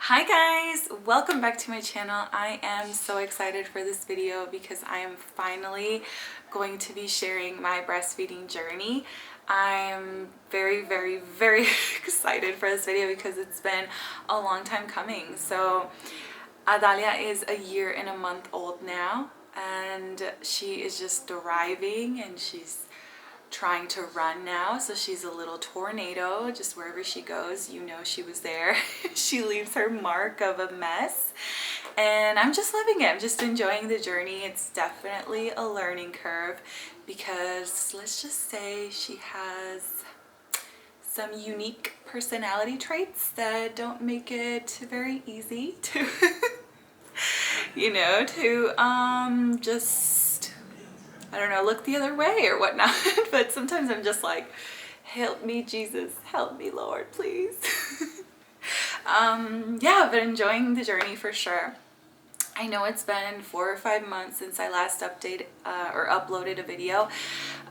Hi guys, welcome back to my channel. I am so excited for this video because I am finally going to be sharing my breastfeeding journey. I'm very excited for this video because it's been a long time coming. So Adalia is a year and a month old now, and she is just thriving, and she's trying to run now. So she's a little tornado. Just wherever she goes, you know she was there. She leaves her mark of a mess, and I'm just loving it. I'm just enjoying the journey. It's definitely a learning curve because let's just say she has some unique personality traits that don't make it very easy to just, I don't know, look the other way or whatnot. But sometimes I'm just like, help me, Jesus, help me, Lord, please. Yeah, but enjoying the journey for sure. I know it's been 4 or 5 months since I last uploaded a video,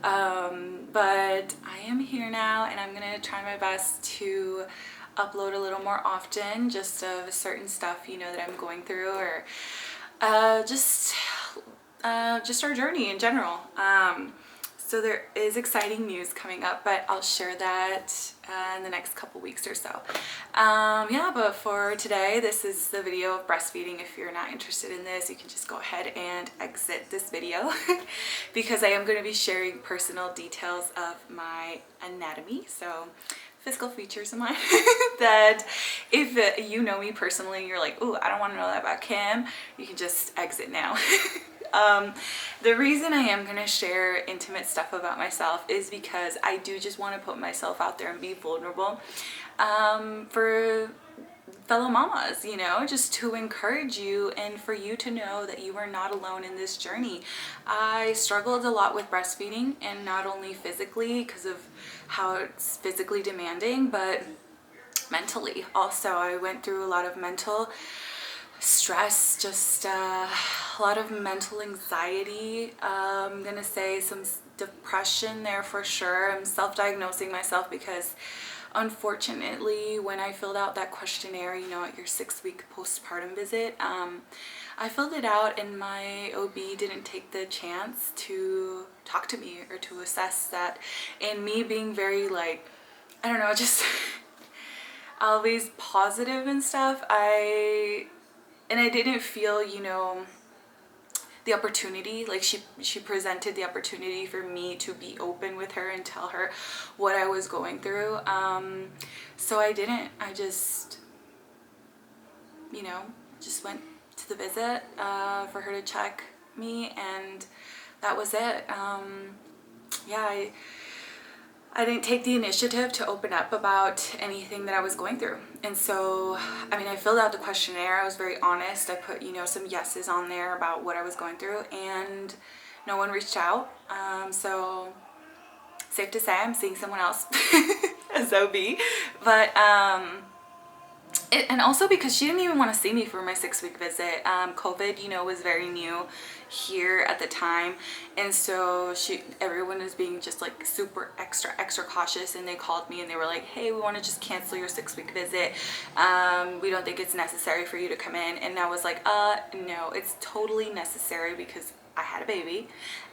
but I am here now, and I'm gonna try my best to upload a little more often, just of certain stuff, that I'm going through, or just our journey in general. So there is exciting news coming up, but I'll share that in the next couple weeks or so. Yeah, but for today, this is the video of breastfeeding. If you're not interested in this, you can just go ahead and exit this video because I am going to be sharing personal details of my anatomy. So physical features of mine that if you know me personally and you're like, ooh, I don't want to know that about Kim, you can just exit now. The reason I am going to share intimate stuff about myself is because I do just want to put myself out there and be vulnerable for fellow mamas, just to encourage you and for you to know that you are not alone in this journey. I struggled a lot with breastfeeding, and not only physically because of how it's physically demanding, but mentally also. I went through a lot of mental stress, just a lot of mental anxiety. I'm gonna say some depression there for sure. I'm self-diagnosing myself because unfortunately when I filled out that questionnaire, at your 6-week postpartum visit, I filled it out and my OB didn't take the chance to talk to me or to assess that. And me being very, like, I don't know, just always positive and stuff, I didn't feel, the opportunity, like she presented the opportunity for me to be open with her and tell her what I was going through. So I didn't. I just, just went to the visit for her to check me, and that was it. Yeah, I didn't take the initiative to open up about anything that I was going through. And so, I filled out the questionnaire. I was very honest. I put, some yeses on there about what I was going through, and no one reached out. So safe to say I'm seeing someone else as OB. But, and also because she didn't even want to see me for my 6-week visit. COVID, was very new here at the time, and so everyone was being just like super extra cautious, and they called me and they were like, hey, we want to just cancel your 6-week visit. We don't think it's necessary for you to come in. And I was like, no, it's totally necessary because I had a baby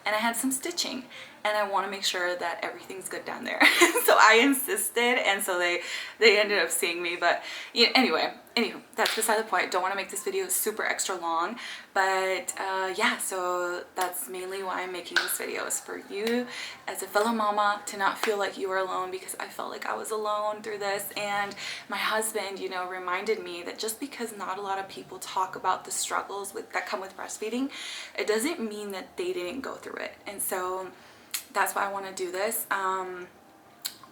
and I had some stitching, and I want to make sure that everything's good down there. So I insisted, and so they ended up seeing me. But anyway, that's beside the point. Don't want to make this video super extra long, but yeah, so that's mainly why I'm making this video, is for you as a fellow mama to not feel like you are alone, because I felt like I was alone through this. And my husband, reminded me that just because not a lot of people talk about the struggles that come with breastfeeding, it doesn't mean that they didn't go through it. And so that's why I want to do this.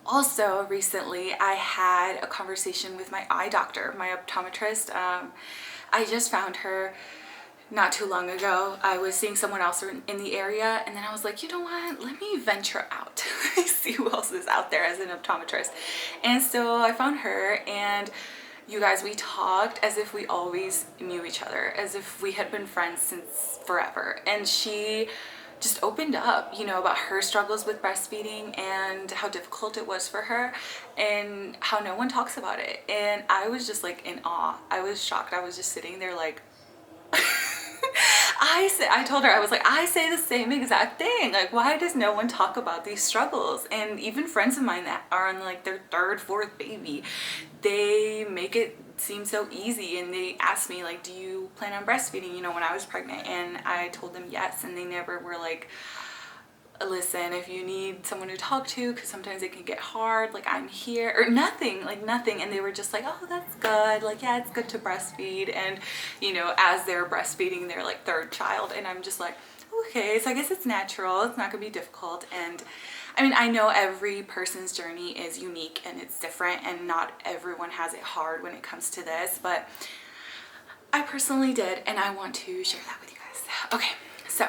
Also, recently I had a conversation with my eye doctor, my optometrist. I just found her not too long ago. I was seeing someone else in the area, and then I was like, you know what, let me venture out. Let me see who else is out there as an optometrist. And so I found her, and you guys, we talked as if we always knew each other, as if we had been friends since forever. And she just opened up, you know, about her struggles with breastfeeding and how difficult it was for her and how no one talks about it. And I was just like in awe. I was shocked. I was just sitting there like, I told her, I was like, I say the same exact thing. Like, why does no one talk about these struggles? And even friends of mine that are on like their third, fourth baby, they make it seem so easy. And they asked me like, do you plan on breastfeeding, you know, when I was pregnant? And I told them yes. And they never were like, listen, if you need someone to talk to, because sometimes it can get hard, like I'm here, or nothing, like nothing. And they were just like, oh, that's good, like yeah, it's good to breastfeed. And you know, as they're breastfeeding their like third child, and I'm just like, okay, so I guess it's natural, it's not gonna be difficult. And I mean, I know every person's journey is unique and it's different, and not everyone has it hard when it comes to this, but I personally did, and I want to share that with you guys. Okay, so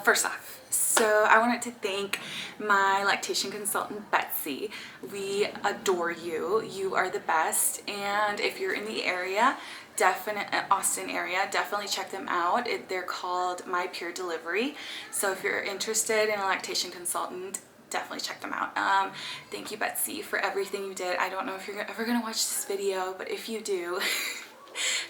first off, so I wanted to thank my lactation consultant, Betsy. We adore you. You are the best. And if you're in the area, Austin area, definitely check them out. They're called My Pure Delivery. So if you're interested in a lactation consultant, definitely check them out. Thank you, Betsy, for everything you did. I don't know if you're ever gonna watch this video, but if you do,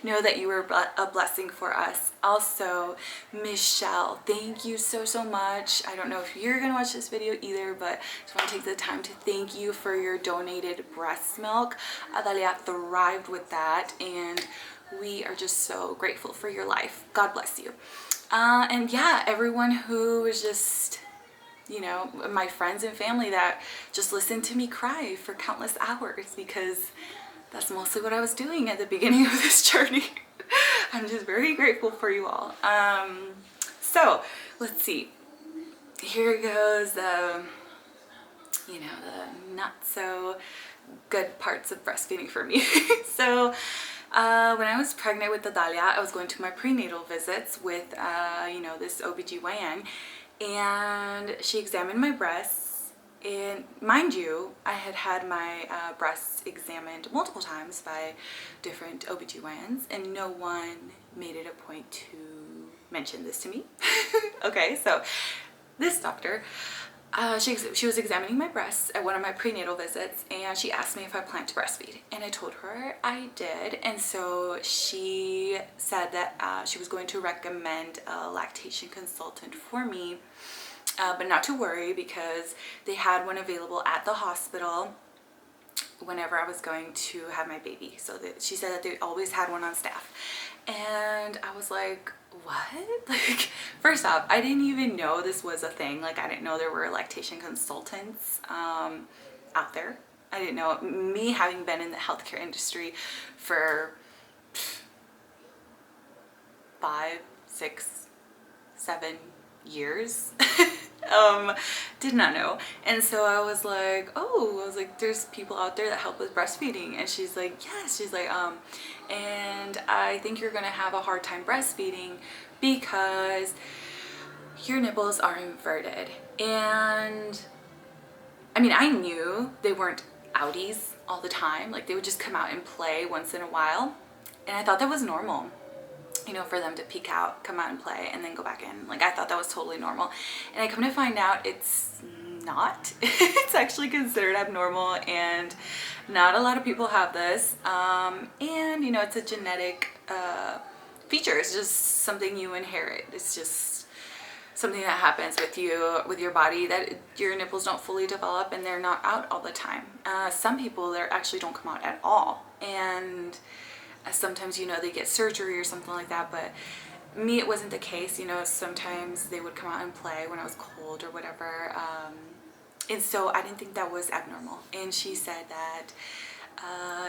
know that you were a blessing for us. Also, Michelle, thank you so much. I don't know if you're gonna watch this video either, but just want to take the time to thank you for your donated breast milk. Adalia thrived with that, and we are just so grateful for your life. God bless you. And yeah, everyone who was just, you know, my friends and family that just listened to me cry for countless hours, because that's mostly what I was doing at the beginning of this journey. I'm just very grateful for you all. So let's see. Here goes the, you know, the not so good parts of breastfeeding for me. So when I was pregnant with Adalia, I was going to my prenatal visits with, you know, this OBGYN, and she examined my breasts. And mind you, I had had my breasts examined multiple times by different OBGYNs, and no one made it a point to mention this to me. Okay, so this doctor, she was examining my breasts at one of my prenatal visits, and she asked me if I planned to breastfeed, and I told her I did. And so she said that she was going to recommend a lactation consultant for me. But not to worry, because they had one available at the hospital whenever I was going to have my baby. So she said that they always had one on staff. And I was like, what? Like, first off, I didn't even know this was a thing. Like, I didn't know there were lactation consultants out there. I didn't know. Me having been in the healthcare industry for 5, 6, 7 years, did not know. And so I was like, oh, I was like, there's people out there that help with breastfeeding. And she's like, yes. She's like, and I think you're gonna have a hard time breastfeeding because your nipples are inverted. And I mean, I knew they weren't outies all the time. Like, they would just come out and play once in a while, and I thought that was normal, you know, for them to peek out, come out and play, and then go back in. Like, I thought that was totally normal. And I come to find out it's not. It's actually considered abnormal, and not a lot of people have this. And, you know, it's a genetic feature. It's just something you inherit. It's just something that happens with you, with your body, that your nipples don't fully develop and they're not out all the time. Some people, they actually don't come out at all. And sometimes, you know, they get surgery or something like that, but me, it wasn't the case. You know, sometimes they would come out and play when I was cold or whatever, and so I didn't think that was abnormal. And she said that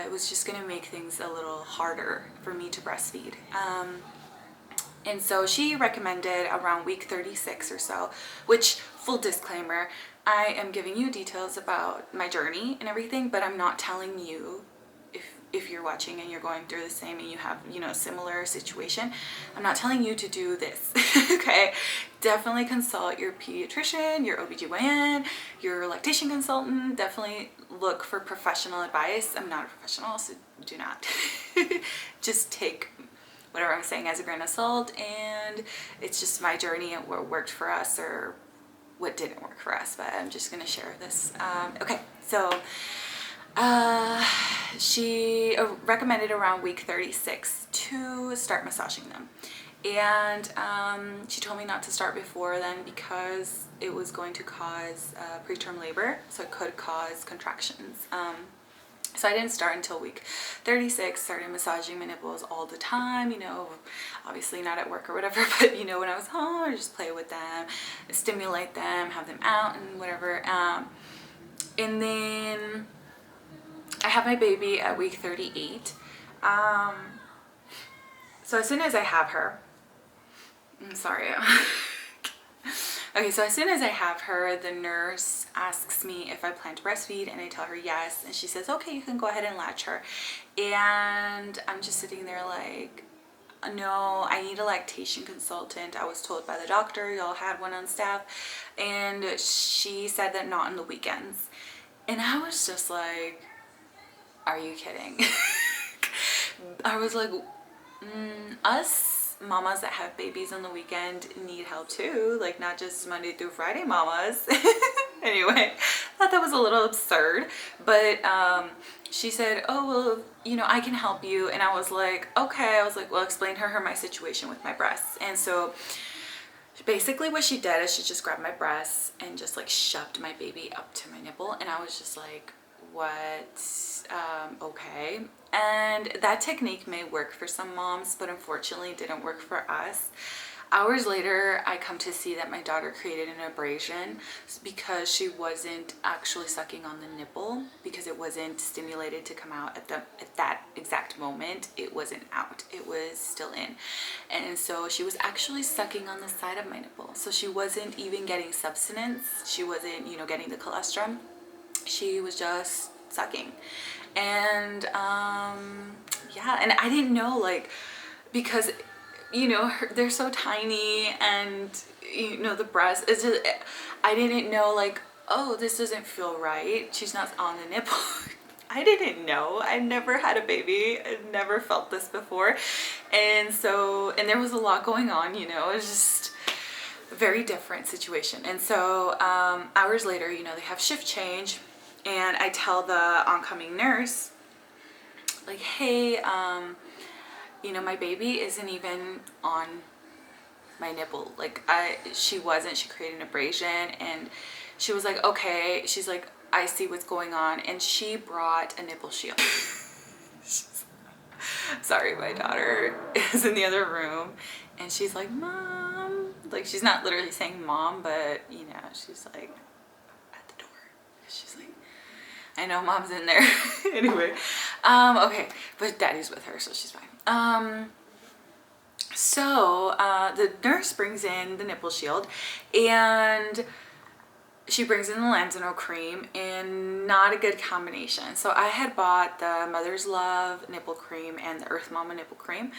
it was just gonna make things a little harder for me to breastfeed, and so she recommended around week 36 or so, which, full disclaimer, I am giving you details about my journey and everything, but I'm not telling you, if you're watching and you're going through the same and you have, you know, similar situation, I'm not telling you to do this. Okay, definitely consult your pediatrician, your OBGYN, your lactation consultant. Definitely look for professional advice. I'm not a professional, so do not. Just take whatever I'm saying as a grain of salt, and it's just my journey and what worked for us or what didn't work for us, but I'm just gonna share this. Okay, so she recommended around week 36 to start massaging them. And she told me not to start before then because it was going to cause preterm labor, so it could cause contractions. So I didn't start until week 36, started massaging my nipples all the time, you know, obviously not at work or whatever, but you know, when I was home, I just play with them, stimulate them, have them out and whatever. And then I have my baby at week 38. So as soon as I have her, I'm sorry. Okay, so as soon as I have her, the nurse asks me if I plan to breastfeed, and I tell her yes, and she says, okay, you can go ahead and latch her. And I'm just sitting there like, no, I need a lactation consultant. I was told by the doctor, y'all had one on staff, and she said that not on the weekends. And I was just like, are you kidding? I was like, us mamas that have babies on the weekend need help too, like not just Monday through Friday mamas. Anyway, I thought that was a little absurd, but she said, oh, well, you know, I can help you. And I was like, okay. I was like, well, explain to her my situation with my breasts. And so basically what she did is she just grabbed my breasts and just like shoved my baby up to my nipple, and I was just like, what? Okay. And that technique may work for some moms, but unfortunately it didn't work for us. Hours later, I come to see that my daughter created an abrasion because she wasn't actually sucking on the nipple, because it wasn't stimulated to come out at that exact moment. It wasn't out, it was still in. And so she was actually sucking on the side of my nipple. So she wasn't even getting substance. She wasn't, you know, getting the colostrum. She was just sucking. And yeah, and I didn't know, like, because you know, they're so tiny, and you know, the breast is just, I didn't know, like, oh, this doesn't feel right, she's not on the nipple. I didn't know. I never had a baby. I never felt this before. And so, and there was a lot going on, you know, it was just a very different situation. And so hours later, you know, they have shift change, and I tell the oncoming nurse, like, hey, you know, my baby isn't even on my nipple. Like, she created an abrasion. And she was like, okay. She's like, I see what's going on. And she brought a nipple shield. Sorry, my daughter is in the other room, and she's like, Mom. Like, she's not literally saying mom, but you know, she's like at the door. She's like, I know mom's in there. Anyway, okay, but daddy's with her, so she's fine. So the nurse brings in the nipple shield, and she brings in the Lanzano cream, and not a good combination. So I had bought the Mother's Love nipple cream and the Earth Mama nipple cream,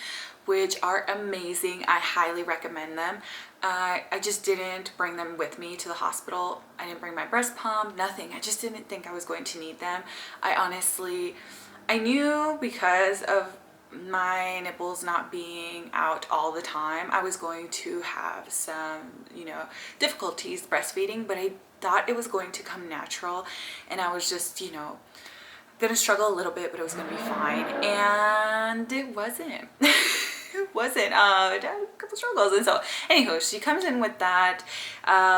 which are amazing. I highly recommend them. I just didn't bring them with me to the hospital. I didn't bring my breast pump, nothing. I just didn't think I was going to need them. I knew because of my nipples not being out all the time, I was going to have some, you know, difficulties breastfeeding, but I thought it was going to come natural, and I was just, you know, gonna struggle a little bit, but it was gonna be fine. And it wasn't. It wasn't. I had a couple struggles. And so anyhow, she comes in with that,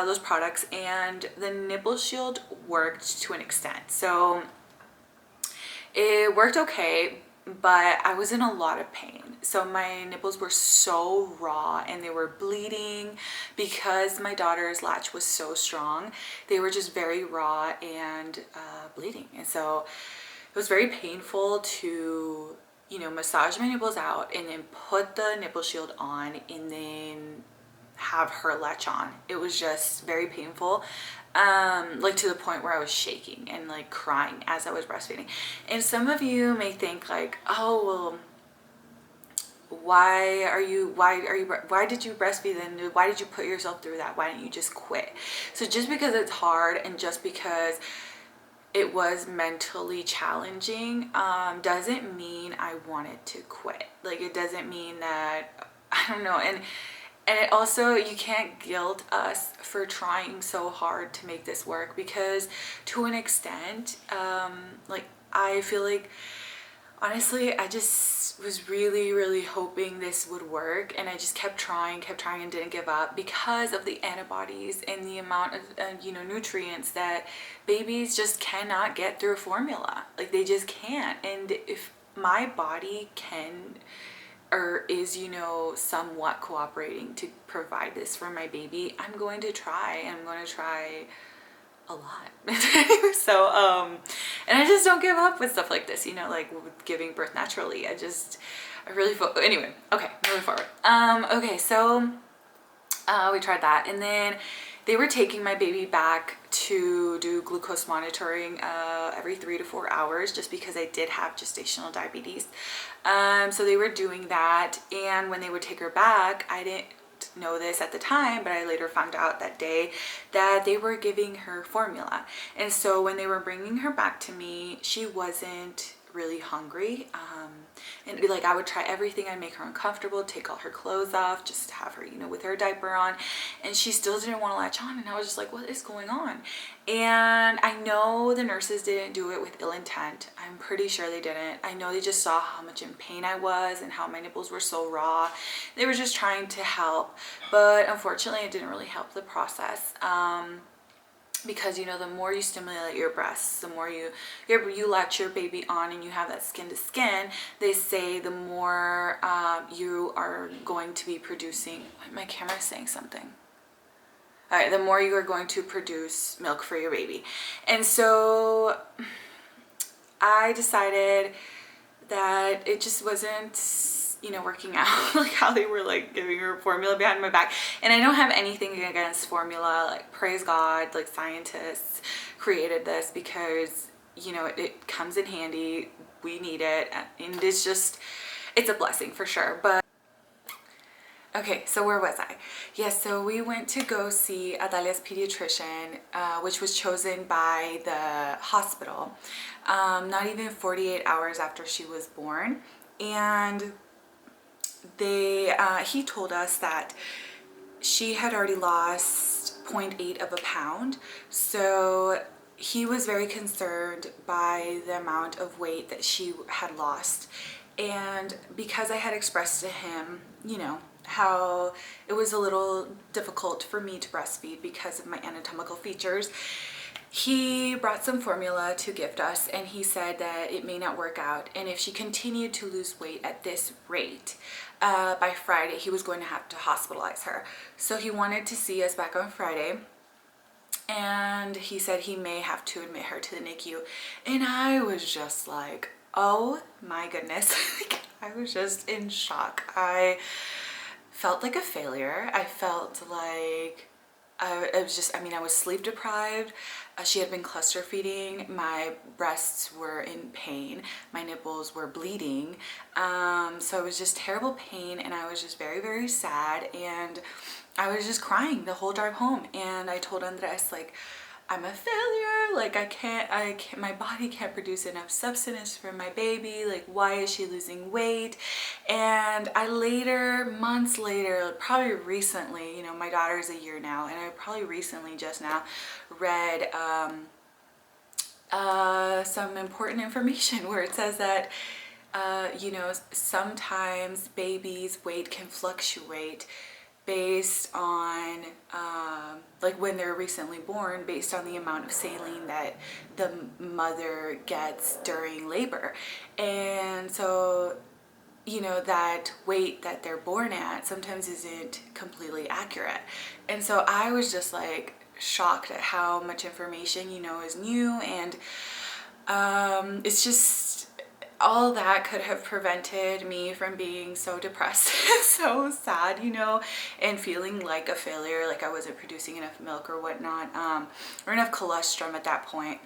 those products, and the nipple shield worked to an extent. So it worked okay, but I was in a lot of pain. So my nipples were so raw, and they were bleeding because my daughter's latch was so strong. They were just very raw and bleeding. And so it was very painful to, you know, massage my nipples out and then put the nipple shield on and then have her latch on. It was just very painful, like to the point where I was shaking and like crying as I was breastfeeding. And some of you may think like, oh, well, why did you breastfeed, and why did you put yourself through that? Why didn't you just quit? So just because it's hard, and just because it was mentally challenging. Doesn't mean I wanted to quit. Like, it doesn't mean that, I don't know. And it also, you can't guilt us for trying so hard to make this work, because to an extent, like, I feel like, honestly, I just was really, really hoping this would work, and I just kept trying and didn't give up, because of the antibodies and the amount of nutrients that babies just cannot get through formula. Like, they just can't. And if my body can or is somewhat cooperating to provide this for my baby, I'm going to try. I'm going to try a lot. So and I just don't give up with stuff like this, like with giving birth naturally. I really feel, anyway, okay, moving forward. Okay, so we tried that, and then they were taking my baby back to do glucose monitoring every 3 to 4 hours, just because I did have gestational diabetes. So they were doing that, and when they would take her back, I didn't know this at the time, but I later found out that day that they were giving her formula. And so when they were bringing her back to me, she wasn't really hungry, and like, I would try everything. I'd make her uncomfortable, take all her clothes off, just to have her with her diaper on, and she still didn't want to latch on. And I was just like, what is going on? And I know the nurses didn't do it with ill intent. I'm pretty sure they didn't. I know they just saw how much in pain I was and how my nipples were so raw. They were just trying to help, but unfortunately it didn't really help the process. Because the more you stimulate your breasts, the more you latch your baby on and you have that skin to skin, they say the more you are going to be producing, my camera's saying something. All right, the more you are going to produce milk for your baby. And so I decided that it just wasn't working out like how they were like giving her formula behind my back. And I don't have anything against formula, like, praise God, like, scientists created this because it comes in handy. We need it, and it's a blessing for sure. But okay, so where was I? Yes, so we went to go see Adalia's pediatrician, which was chosen by the hospital, not even 48 hours after she was born. And he told us that she had already lost 0.8 of a pound. So he was very concerned by the amount of weight that she had lost. And because I had expressed to him, how it was a little difficult for me to breastfeed because of my anatomical features, he brought some formula to gift us, and he said that it may not work out, and if she continued to lose weight at this rate, by Friday he was going to have to hospitalize her. So he wanted to see us back on Friday, and he said he may have to admit her to the NICU. And I was just like, oh my goodness. I was just in shock. I felt like a failure. I felt like I was sleep deprived. She had been cluster feeding. My breasts were in pain. My nipples were bleeding. So it was just terrible pain, and I was just very, very sad. And I was just crying the whole drive home. And I told Andres, like, I'm a failure. Like, I can't, my body can't produce enough substance for my baby. Like, why is she losing weight? And I later, months later, probably recently, my daughter's a year now, and I probably recently just now read some important information where it says that, sometimes babies' weight can fluctuate based on like when they're recently born, based on the amount of saline that the mother gets during labor. And so that weight that they're born at sometimes isn't completely accurate. And so I was just like shocked at how much information is new. And it's just, all that could have prevented me from being so depressed, so sad, and feeling like a failure, like I wasn't producing enough milk or whatnot, or enough colostrum at that point.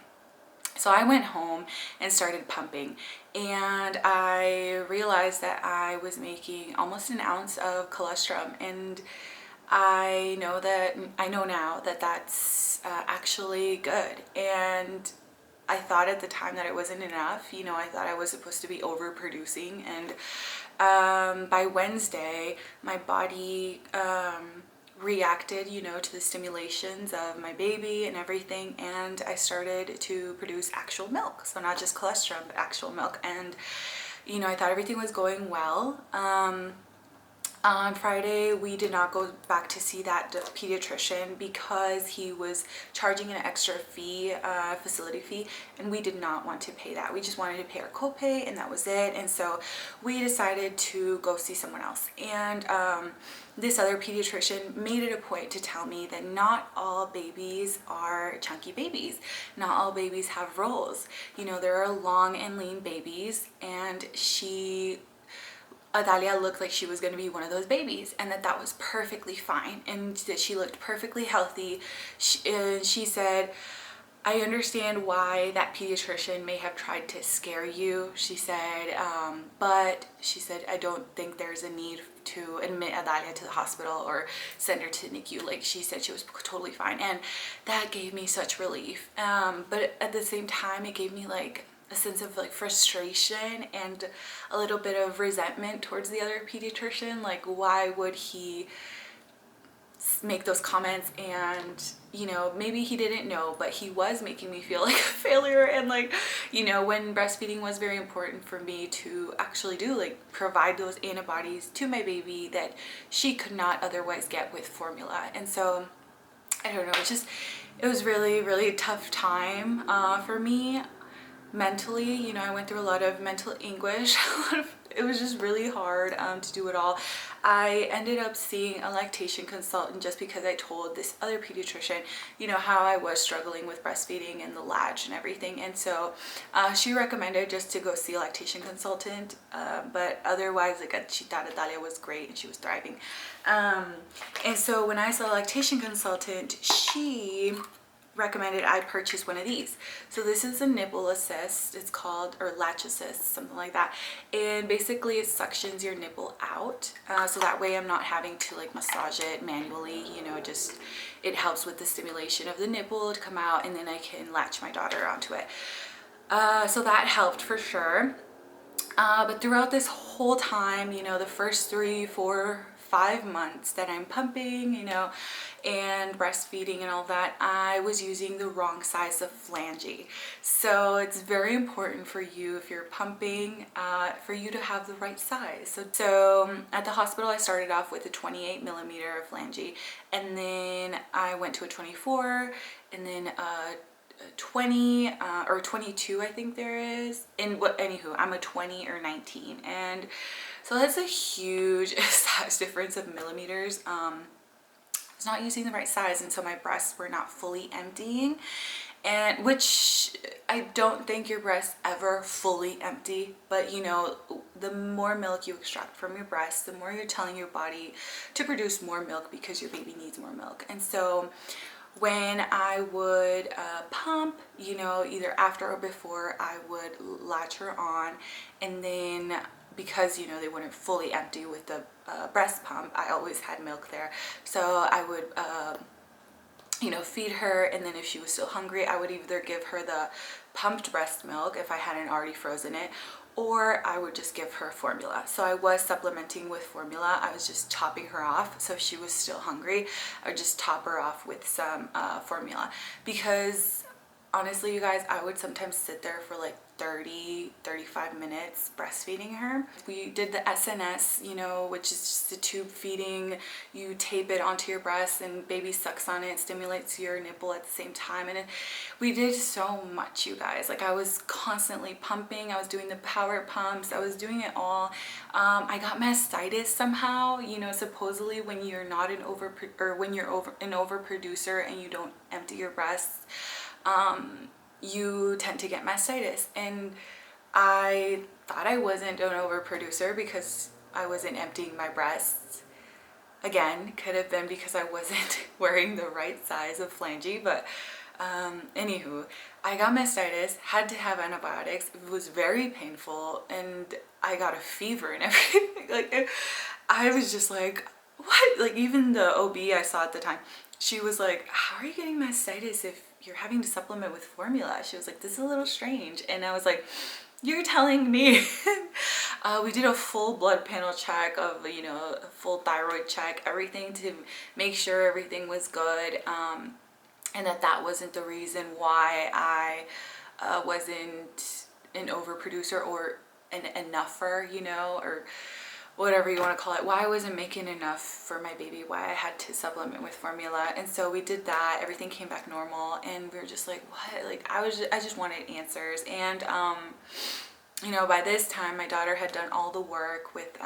So I went home and started pumping, and I realized that I was making almost an ounce of colostrum, and I know now that that's actually good. And I thought at the time that it wasn't enough. You know, I thought I was supposed to be overproducing, and by Wednesday my body reacted, you know, to the stimulations of my baby and everything, and I started to produce actual milk. So not just cholesterol, but actual milk. And you know, I thought everything was going well. On Friday, we did not go back to see that pediatrician because he was charging an extra fee, facility fee, and we did not want to pay that. We just wanted to pay our copay, and that was it. And so we decided to go see someone else. And this other pediatrician made it a point to tell me that not all babies are chunky babies. Not all babies have rolls. You know, there are long and lean babies, and Adalia looked like she was going to be one of those babies, and that was perfectly fine, and that she looked perfectly healthy. She said, I understand why that pediatrician may have tried to scare you, she said, but she said, I don't think there's a need to admit Adalia to the hospital or send her to NICU. Like, she said she was totally fine, and that gave me such relief. But at the same time, it gave me like a sense of like frustration and a little bit of resentment towards the other pediatrician. Like, why would he make those comments? And you know, maybe he didn't know, but he was making me feel like a failure. And like, you know, when breastfeeding was very important for me to actually do, like, provide those antibodies to my baby that she could not otherwise get with formula. And so I don't know, it was really, really a tough time for me mentally. You know, I went through a lot of mental anguish. It was just really hard to do it all. I ended up seeing a lactation consultant just because I told this other pediatrician, you know, how I was struggling with breastfeeding and the latch and everything. And so she recommended just to go see a lactation consultant, but otherwise, like, she thought Adalia was great and she was thriving. And so when I saw a lactation consultant, she recommended I purchase one of these. So this is a nipple assist, it's called, or latch assist, something like that. And basically it suctions your nipple out, so that way I'm not having to like massage it manually. You know, just it helps with the stimulation of the nipple to come out, and then I can latch my daughter onto it. So that helped for sure. But throughout this whole time, you know, the first 3, 4, 5 months that I'm pumping, you know, and breastfeeding and all that, I was using the wrong size of flange. So it's very important for you, if you're pumping, for you to have the right size. So at the hospital, I started off with a 28 millimeter flange, and then I went to a 24, and then 20 or 22, I think there is. And what, anywho, I'm a 20 or 19, and so that's a huge size difference of millimeters. I was not using the right size, and so my breasts were not fully emptying, and which I don't think your breasts ever fully empty, but you know, the more milk you extract from your breasts, the more you're telling your body to produce more milk because your baby needs more milk. And so when I would pump, you know, either after or before, I would latch her on, and then because, you know, they wouldn't fully empty with the breast pump, I always had milk there. So I would, you know, feed her, and then if she was still hungry, I would either give her the pumped breast milk if I hadn't already frozen it, or I would just give her formula. So I was supplementing with formula. I was just topping her off. So if she was still hungry, I would just top her off with some formula. Because honestly, you guys, I would sometimes sit there for like 30-35 minutes breastfeeding her. We did the SNS, you know, which is just a tube feeding. You tape it onto your breast and baby sucks on it, stimulates your nipple at the same time. And we did so much, you guys. Like, I was constantly pumping, I was doing the power pumps, I was doing it all. I got mastitis somehow, you know, supposedly when you're not an overproducer and you don't empty your breasts, you tend to get mastitis. And I thought I wasn't an overproducer because I wasn't emptying my breasts. Again, could have been because I wasn't wearing the right size of flange, but anywho, I got mastitis, had to have antibiotics. It was very painful, and I got a fever and everything. Like, I was just like, what? Like, even the OB I saw at the time, she was like, how are you getting mastitis if you're having to supplement with formula. She was like, this is a little strange. And I was like, you're telling me. We did a full blood panel check of, you know, a full thyroid check, everything to make sure everything was good. And that wasn't the reason why I wasn't an overproducer or an enougher, you know, or whatever you want to call it, why I wasn't making enough for my baby, why I had to supplement with formula. And so we did that, everything came back normal, and we were just like, what? Like I just wanted answers. And you know, by this time my daughter had done all the work with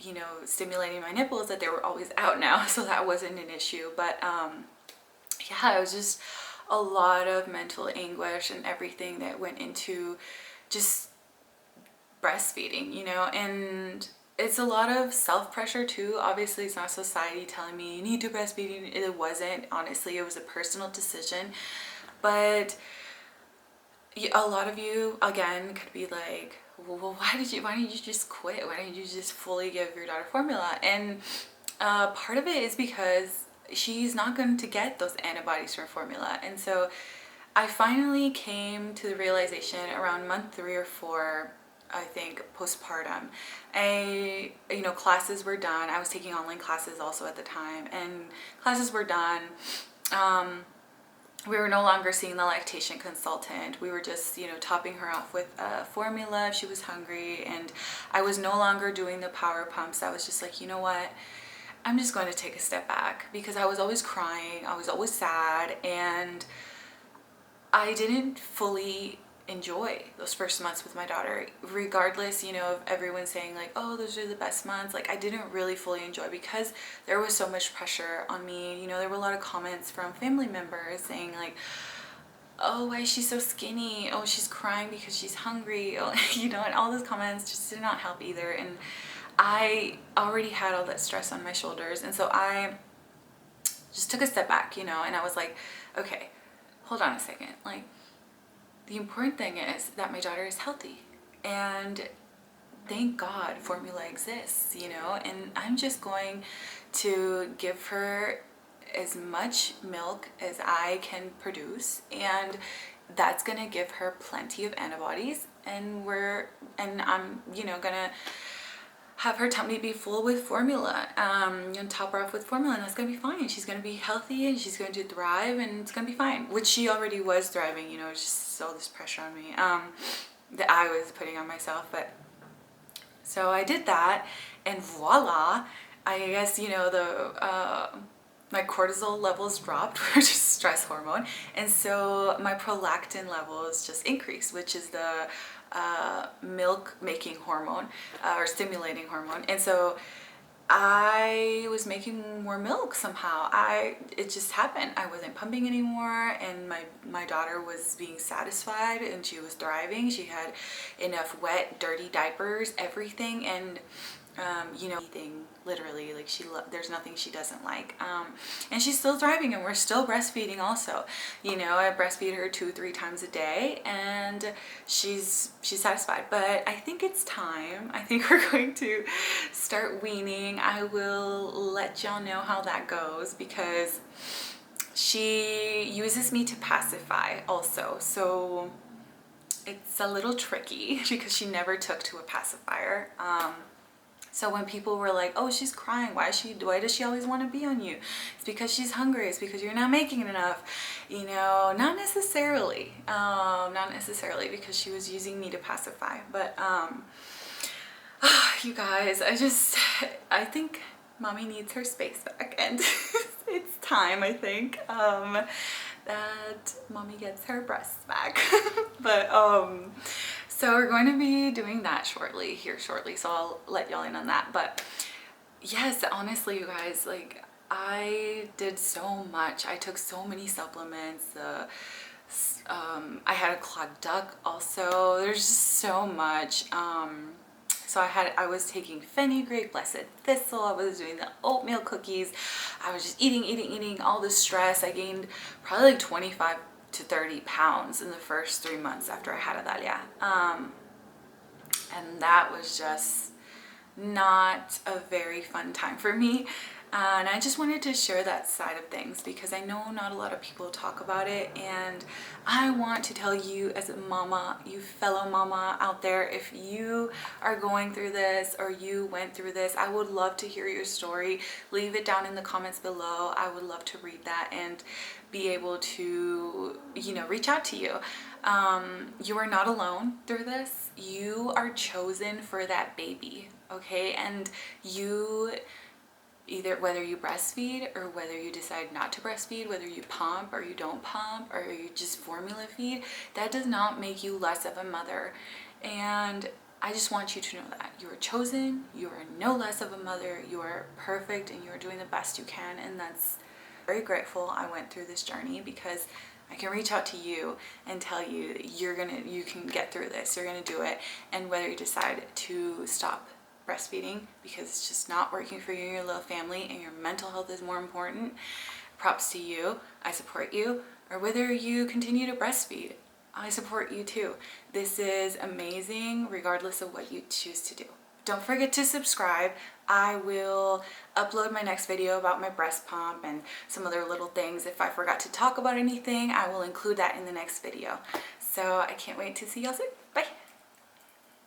you know, stimulating my nipples, that they were always out now, so that wasn't an issue. But yeah, it was just a lot of mental anguish and everything that went into just breastfeeding, you know. And it's a lot of self-pressure too. Obviously it's not society telling me you need to breastfeed. It wasn't, honestly, it was a personal decision. But a lot of you again could be like, well, why didn't you just quit? Why didn't you just fully give your daughter formula? And part of it is because she's not going to get those antibodies from formula. And so I finally came to the realization around month 3 or 4, I think, postpartum. You know, classes were done. I was taking online classes also at the time, and classes were done. We were no longer seeing the lactation consultant. We were just, you know, topping her off with formula if she was hungry, and I was no longer doing the power pumps. I was just like, you know what? I'm just going to take a step back, because I was always crying. I was always sad, and I didn't fully enjoy those first months with my daughter, regardless, you know, of everyone saying like, oh, those are the best months. Like I didn't really fully enjoy, because there was so much pressure on me. You know, there were a lot of comments from family members saying like, oh, why is she so skinny? Oh, she's crying because she's hungry. Oh, you know, and all those comments just did not help either. And I already had all that stress on my shoulders, and so I just took a step back, you know, and I was like, okay, hold on a second. Like, the important thing is that my daughter is healthy, and thank God formula exists, you know, and I'm just going to give her as much milk as I can produce, and that's gonna give her plenty of antibodies, and I'm, you know, gonna have her tummy be full with formula, and top her off with formula, and that's gonna be fine. She's gonna be healthy, and she's going to thrive, and it's gonna be fine, which she already was thriving, you know. It's just all this pressure on me that I was putting on myself. But so I did that, and voila, I guess, you know, the my cortisol levels dropped, which is stress hormone, and so my prolactin levels just increased, which is the milk making hormone, or stimulating hormone. And so I was making more milk somehow. It just happened. I wasn't pumping anymore, and my daughter was being satisfied, and she was thriving. She had enough wet, dirty diapers, everything, and you know, anything, literally, like there's nothing she doesn't like, and she's still thriving, and we're still breastfeeding also, you know. I breastfeed her 2-3 times a day, and she's satisfied. But I think it's time. I think we're going to start weaning. I will let y'all know how that goes, because she uses me to pacify also, so it's a little tricky because she never took to a pacifier. So when people were like, oh, she's crying, why does she always want to be on you? It's because she's hungry. It's because you're not making enough. You know, not necessarily, because she was using me to pacify. But you guys, I think mommy needs her space back, and it's time, I think, that mommy gets her breasts back. But so we're going to be doing that shortly, so I'll let y'all in on that. But yes, honestly, you guys, like, I did so much. I took so many supplements. I had a clogged duct also. There's just so much. So I was taking fenugreek, blessed thistle. I was doing the oatmeal cookies. I was just eating, all this stress. I gained probably like 25 to 30 pounds in the first 3 months after I had Adalia. And that was just not a very fun time for me. And I just wanted to share that side of things because I know not a lot of people talk about it, and I want to tell you as a mama, you fellow mama out there, if you are going through this or you went through this, I would love to hear your story. Leave it down in the comments below. I would love to read that and be able to, you know, reach out to you. You are not alone through this. You are chosen for that baby, okay? And you, either whether you breastfeed or whether you decide not to breastfeed, whether you pump or you don't pump or you just formula feed, that does not make you less of a mother. And I just want you to know that you are chosen, you are no less of a mother, you are perfect, and you are doing the best you can. And that's very grateful I went through this journey, because I can reach out to you and tell you that you can get through this, you're gonna do it. And whether you decide to stop breastfeeding because it's just not working for you and your little family and your mental health is more important, props to you, I support you. Or whether you continue to breastfeed, I support you too. This is amazing regardless of what you choose to do. Don't forget to subscribe. I will upload my next video about my breast pump and some other little things. If I forgot to talk about anything, I will include that in the next video. So I can't wait to see y'all soon. Bye.